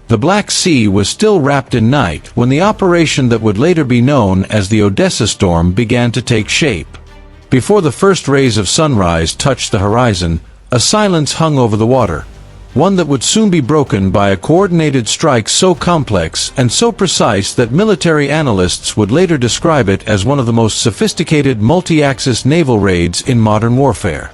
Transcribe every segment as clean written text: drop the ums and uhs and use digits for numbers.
The Black Sea was still wrapped in night when the operation that would later be known as the Odessa Storm began to take shape. Before the first rays of sunrise touched the horizon, a silence hung over the water, one that would soon be broken by a coordinated strike so complex and so precise that military analysts would later describe it as one of the most sophisticated multi-axis naval raids in modern warfare.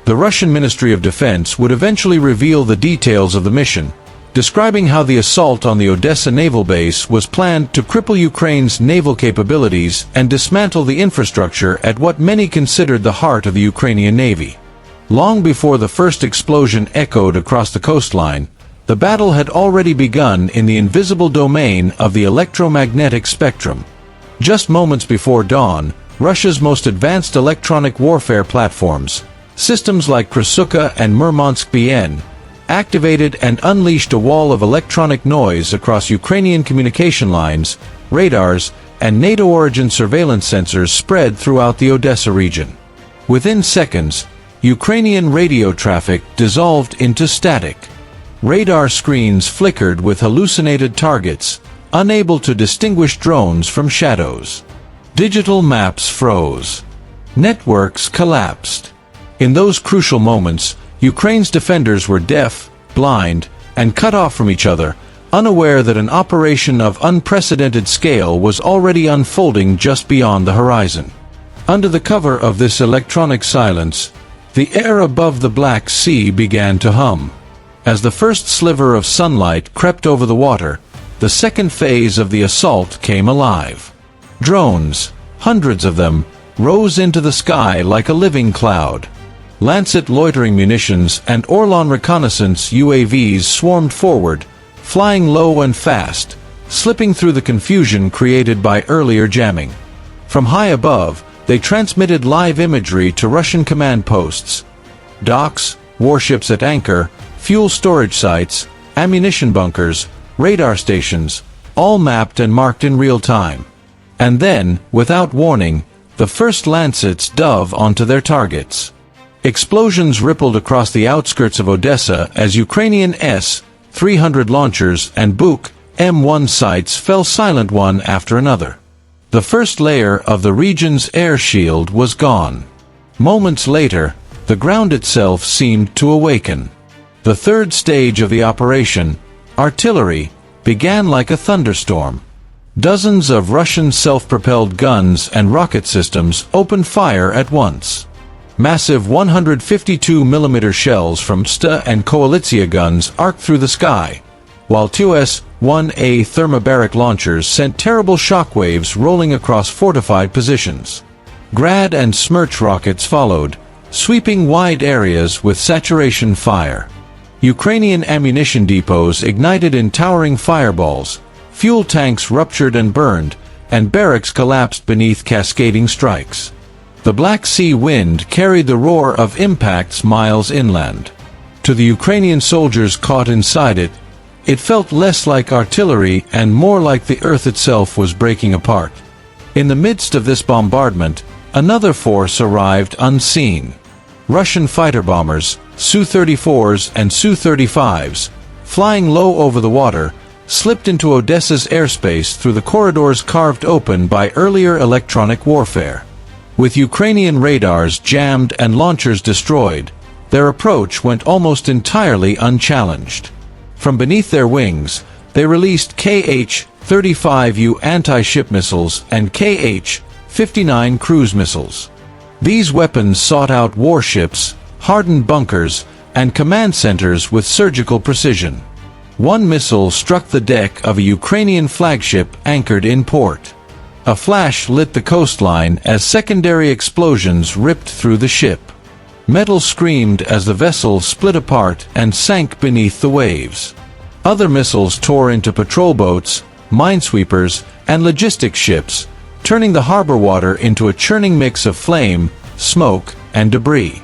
The Russian Ministry of Defense would eventually reveal the details of the mission, describing how the assault on the Odessa naval base was planned to cripple Ukraine's naval capabilities and dismantle the infrastructure at what many considered the heart of the Ukrainian Navy. Long before the first explosion echoed across the coastline, the battle had already begun in the invisible domain of the electromagnetic spectrum. Just moments before dawn, Russia's most advanced electronic warfare platforms, systems like Krasuka and Murmansk-BN, activated and unleashed a wall of electronic noise across Ukrainian communication lines, radars, and NATO-origin surveillance sensors spread throughout the Odessa region. Within seconds, Ukrainian radio traffic dissolved into static. Radar screens flickered with hallucinated targets, unable to distinguish drones from shadows. Digital maps froze. Networks collapsed. In those crucial moments, Ukraine's defenders were deaf, blind, and cut off from each other, unaware that an operation of unprecedented scale was already unfolding just beyond the horizon. Under the cover of this electronic silence, the air above the Black Sea began to hum. As the first sliver of sunlight crept over the water, the second phase of the assault came alive. Drones, hundreds of them, rose into the sky like a living cloud. Lancet loitering munitions and Orlan reconnaissance UAVs swarmed forward, flying low and fast, slipping through the confusion created by earlier jamming. From high above, they transmitted live imagery to Russian command posts, docks, warships at anchor, fuel storage sites, ammunition bunkers, radar stations, all mapped and marked in real time. And then, without warning, the first Lancets dove onto their targets. Explosions rippled across the outskirts of Odessa as Ukrainian S-300 launchers and Buk M1 sites fell silent one after another. The first layer of the region's air shield was gone. Moments later, the ground itself seemed to awaken. The third stage of the operation, artillery, began like a thunderstorm. Dozens of Russian self-propelled guns and rocket systems opened fire at once. Massive 152mm shells from Sta and Koalitsiya guns arced through the sky, while TOS-1A thermobaric launchers sent terrible shockwaves rolling across fortified positions. Grad and Smerch rockets followed, sweeping wide areas with saturation fire. Ukrainian ammunition depots ignited in towering fireballs, fuel tanks ruptured and burned, and barracks collapsed beneath cascading strikes. The Black Sea wind carried the roar of impacts miles inland. To the Ukrainian soldiers caught inside it, it felt less like artillery and more like the earth itself was breaking apart. In the midst of this bombardment, another force arrived unseen. Russian fighter bombers, Su-34s and Su-35s, flying low over the water, slipped into Odessa's airspace through the corridors carved open by earlier electronic warfare. With Ukrainian radars jammed and launchers destroyed, their approach went almost entirely unchallenged. From beneath their wings, they released Kh-35U anti-ship missiles and Kh-59 cruise missiles. These weapons sought out warships, hardened bunkers, and command centers with surgical precision. One missile struck the deck of a Ukrainian flagship anchored in port. A flash lit the coastline as secondary explosions ripped through the ship. Metal screamed as the vessel split apart and sank beneath the waves. Other missiles tore into patrol boats, minesweepers, and logistics ships, turning the harbor water into a churning mix of flame, smoke, and debris.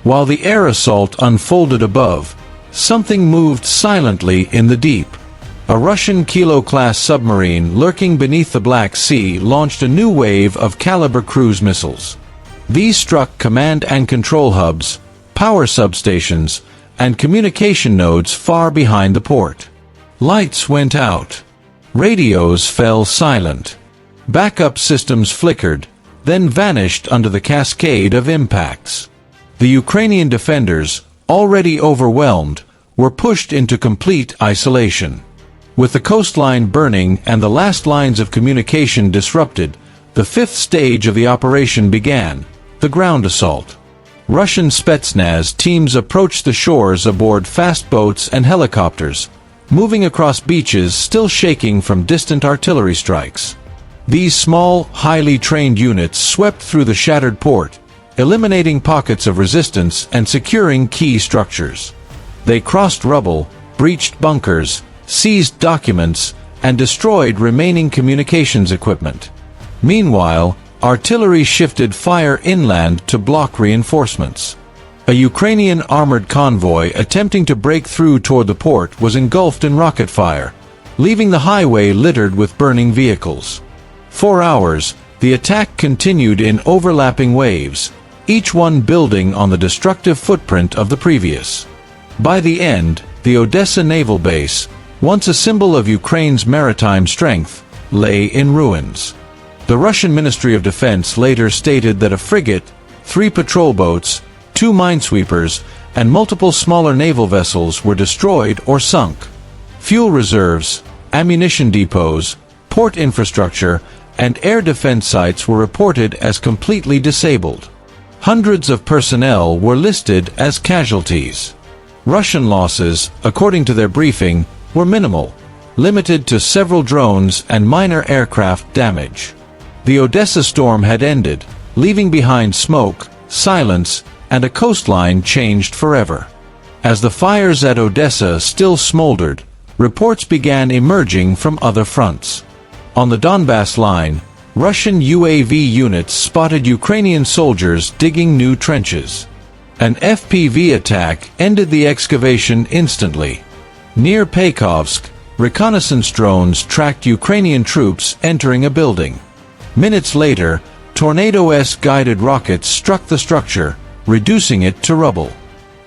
While the air assault unfolded above, something moved silently in the deep. A Russian Kilo-class submarine lurking beneath the Black Sea launched a new wave of Caliber cruise missiles. These struck command and control hubs, power substations, and communication nodes far behind the port. Lights went out. Radios fell silent. Backup systems flickered, then vanished under the cascade of impacts. The Ukrainian defenders, already overwhelmed, were pushed into complete isolation. With the coastline burning and the last lines of communication disrupted, the fifth stage of the operation began, the ground assault. Russian Spetsnaz teams approached the shores aboard fast boats and helicopters, moving across beaches still shaking from distant artillery strikes. These small, highly trained units swept through the shattered port, eliminating pockets of resistance and securing key structures. They crossed rubble, breached bunkers, seized documents, and destroyed remaining communications equipment. Meanwhile, artillery shifted fire inland to block reinforcements. A Ukrainian armored convoy attempting to break through toward the port was engulfed in rocket fire, leaving the highway littered with burning vehicles. For hours, the attack continued in overlapping waves, each one building on the destructive footprint of the previous. By the end, the Odessa naval base, once a symbol of Ukraine's maritime strength, lay in ruins. The Russian Ministry of Defense later stated that a frigate, 3 patrol boats, 2 minesweepers, and multiple smaller naval vessels were destroyed or sunk. Fuel reserves, ammunition depots, port infrastructure, and air defense sites were reported as completely disabled. Hundreds of personnel were listed as casualties. Russian losses, according to their briefing, were minimal, limited to several drones and minor aircraft damage. The Odessa Storm had ended, leaving behind smoke, silence, and a coastline changed forever. As the fires at Odessa still smoldered, reports began emerging from other fronts. On the Donbass line, Russian UAV units spotted Ukrainian soldiers digging new trenches. An FPV attack ended the excavation instantly. Near Paykovsk, reconnaissance drones tracked Ukrainian troops entering a building. Minutes later, Tornado-esque guided rockets struck the structure, reducing it to rubble.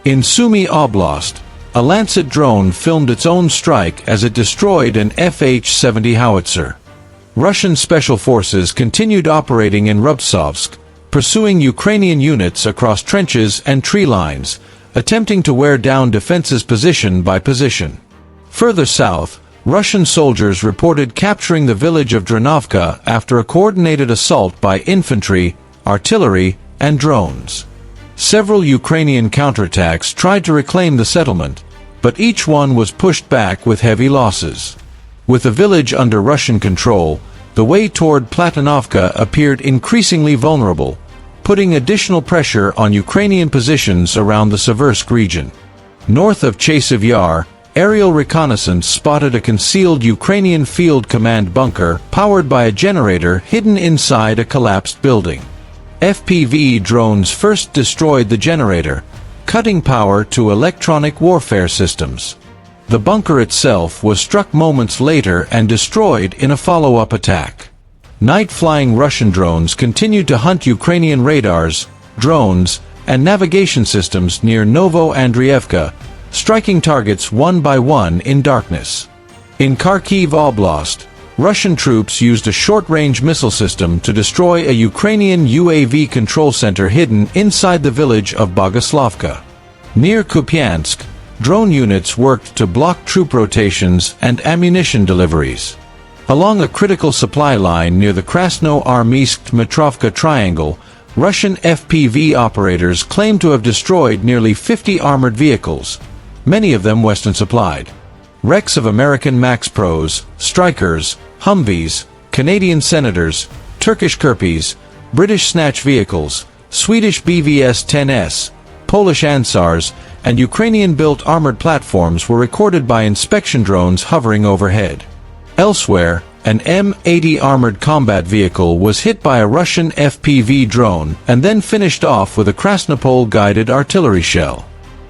In Sumy Oblast, a Lancet drone filmed its own strike as it destroyed an FH-70 howitzer. Russian special forces continued operating in Rubtsovsk, pursuing Ukrainian units across trenches and tree lines, attempting to wear down defenses position by position. Further south, Russian soldiers reported capturing the village of Dranovka after a coordinated assault by infantry, artillery, and drones. Several Ukrainian counterattacks tried to reclaim the settlement, but each one was pushed back with heavy losses. With the village under Russian control, the way toward Platonovka appeared increasingly vulnerable, putting additional pressure on Ukrainian positions around the Seversk region. North of Chasiv Yar, aerial reconnaissance spotted a concealed Ukrainian field command bunker powered by a generator hidden inside a collapsed building. FPV drones first destroyed the generator, cutting power to electronic warfare systems. The bunker itself was struck moments later and destroyed in a follow-up attack. Night-flying Russian drones continued to hunt Ukrainian radars, drones, and navigation systems near Novo-Andrievka, striking targets one by one in darkness. In Kharkiv Oblast, Russian troops used a short-range missile system to destroy a Ukrainian UAV control center hidden inside the village of Bogoslavka. Near Kupiansk, drone units worked to block troop rotations and ammunition deliveries. Along a critical supply line near the Krasnoarmeysk-Dmitrovka Triangle, Russian FPV operators claimed to have destroyed nearly 50 armored vehicles, many of them Western-supplied. Wrecks of American Max Pros, Strykers, Humvees, Canadian Senators, Turkish Kirpis, British Snatch vehicles, Swedish BVS-10S, Polish Ansars, and Ukrainian-built armored platforms were recorded by inspection drones hovering overhead. Elsewhere, an M80 armored combat vehicle was hit by a Russian FPV drone and then finished off with a Krasnopol-guided artillery shell.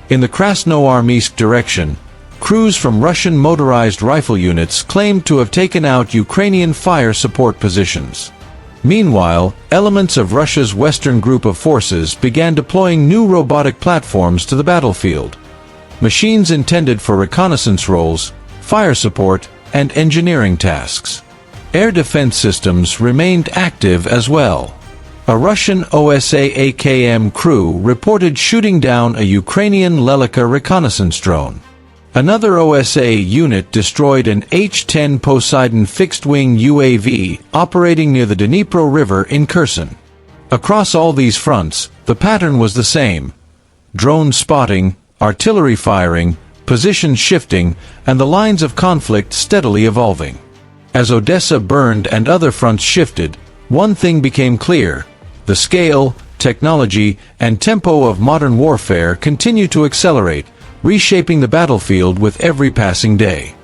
In the Krasnoarmeysk direction, crews from Russian motorized rifle units claimed to have taken out Ukrainian fire support positions. Meanwhile, elements of Russia's Western group of forces began deploying new robotic platforms to the battlefield. Machines intended for reconnaissance roles, fire support, and engineering tasks. Air defense systems remained active as well. A Russian OSA AKM crew reported shooting down a Ukrainian Lelika reconnaissance drone. Another OSA unit destroyed an H-10 Poseidon fixed-wing UAV operating near the Dnipro River in Kherson. Across all these fronts, the pattern was the same: drone spotting, artillery firing, position shifting, and the lines of conflict steadily evolving. As Odessa burned and other fronts shifted, one thing became clear: the scale, technology, and tempo of modern warfare continue to accelerate, reshaping the battlefield with every passing day.